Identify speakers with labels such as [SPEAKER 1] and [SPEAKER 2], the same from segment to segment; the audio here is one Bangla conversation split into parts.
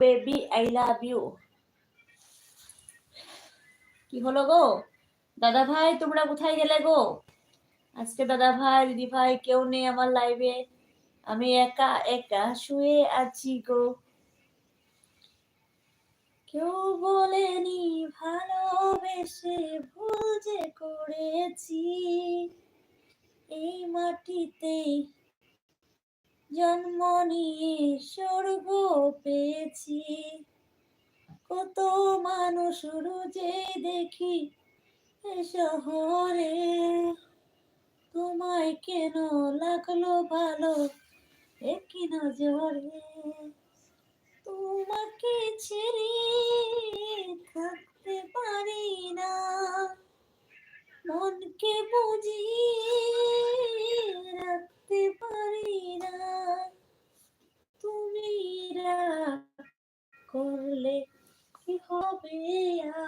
[SPEAKER 1] Baby I love you. কি হলো গো দাদা ভাই, তোমরা কোথায় গেলে গো? আজকে দাদা ভাই দিদি ভাই কেউ নেই আমার লাইভে, আমি একা একা শুয়ে আছি গো। কেউ বলেনি ভালোবেসে ভুল যে করেছি, এই মাটিতেই জন্ম নিয়ে স্বর্গ পেয়েছি। কত মানুষ রোজে দেখি এ শহরে, তোমায় কেন লাগলো ভালো একই নজরে। তোমাকে ছেড়ে থাকতে পারি না, মনকে বুঝিয়ে রাখতে পারি না। তুমি রাগ করলে কি হবে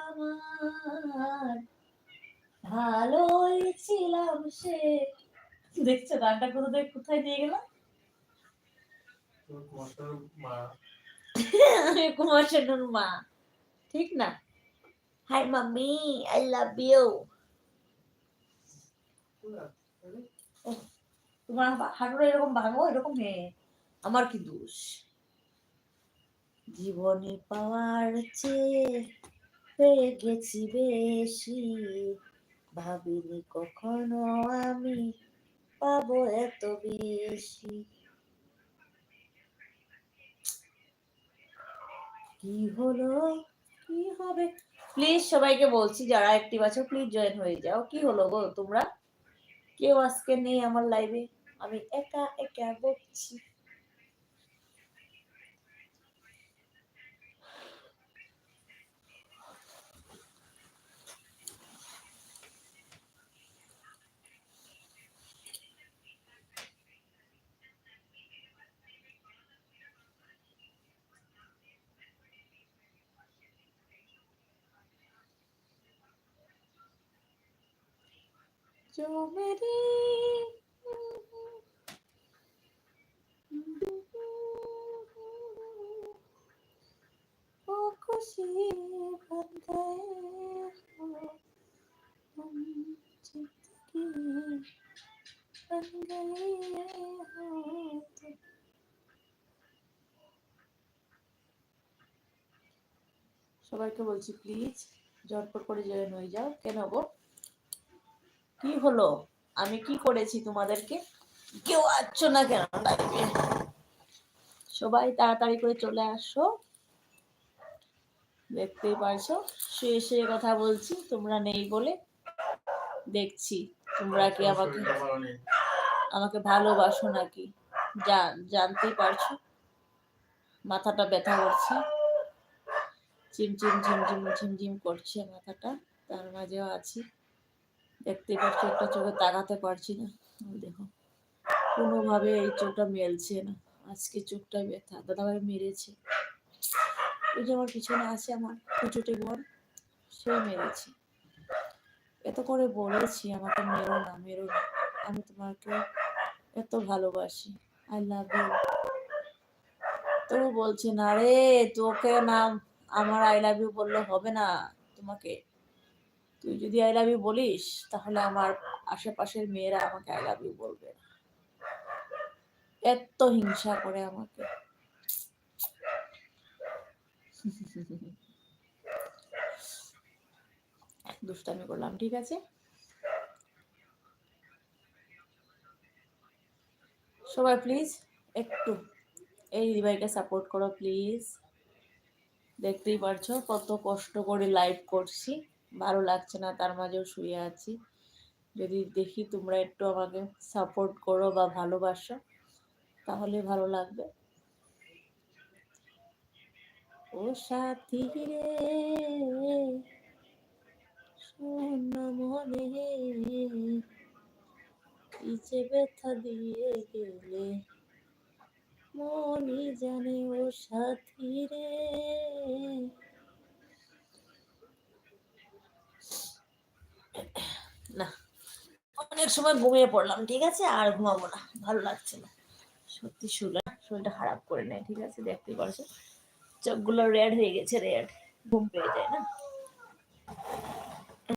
[SPEAKER 1] আমার, ভালোই ছিলাম সে। দেখছো গানটা কোথায় কোথায় নিয়ে গেলাম? আমি কুমার শানুর মা, ঠিক না? Hi mummy, I love you. তোমার হাঁটুটা এরকম ভাঙো, এরকম হে, আমার কি দোষ? জীবনে পাওয়ার চেয়ে পেয়ে গেছি বেশি, ভাবিনি কখনো আমি পাবো এত বেশি। কি হলো কি হবে? প্লিজ সবাইকে বলছি যারা অ্যাক্টিভ আছো প্লিজ জয়েন হয়ে যাও। কি হলো গো তোমরা? কেউ আজকে নেই আমার লাইভে, আমি একা একা বকছি। जो मेरी वो खुशी बन गए हो, हम जिंदगी बन गए हो तुम। সবাইকে বলছি প্লিজ ঝটপট করে জয়েন হয়ে যাও। কেন গো কি হলো? আমি কি করেছি তোমাদেরকে? কেউ আসছো না কেন লাইভে? সবাই তাড়াতাড়ি করে চলে আসো। দেখতেই পারছো শুয়ে শুয়ে কথা বলছি, তোমরা নেই বলে। দেখছি তোমরা কি আমাকে আমাকে ভালোবাসো নাকি, জানতেই পারছো। মাথাটা ব্যথা করছে, চিমচিম ঝিমঝিম ঝিমঝিম করছে মাথাটা, তার মাঝেও আছি। দেখতেই পাচ্ছি একটা চোখে তাকাতে পারছি না। দেখো কোনোভাবে এই চোখটা মেলছে না, আজকে চোখটা ব্যথা। দাদাভাই মেরেছে, ওই যে আমার পিছনে আছে আমার কুচুটে বোন, সে মেরেছে। এত করে বলেছি আমাকে মেরো না মেরো না, আমি তোমাকে এত ভালোবাসি, আই লাভ ইউ। তবু বলছে না রে, তোকে না আমার আই লাভ ইউ বললে হবে না তোমাকে। তুই যদি আই লাভ ইউ বলিস তাহলে আমার আশেপাশের মেয়েরা আমাকে আই লাভ ইউ বলবে। এত হিংসা করে আমাকে। দুষ্টামি করলাম, ঠিক আছে। সবাই প্লিজ একটু এই দিদিভাইকে সাপোর্ট করো প্লিজ। দেখতেই পারছো কত কষ্ট করে লাইভ করছি, ভালো লাগছে না, তার মাঝেও শুয়ে আছি। যদি দেখি তোমরা একটু আমাকে সাপোর্ট করো বা ভালোবাসো তাহলে ভালো লাগবে। ও সাথী রে শোন মনে, ইচ্ছে ব্যথা দিয়ে গেলে মনই জানে ও সাথী রে। না অনেক সময় ঘুমিয়ে পড়লাম, ঠিক আছে, আর ঘুমাবো না, ভালো লাগছে না সত্যি। শরীরটা খারাপ করে নেয়, ঠিক আছে, দেখতেই পারছো চোখগুলো রেড হয়ে গেছে, রেড, ঘুম পেয়ে যায় না।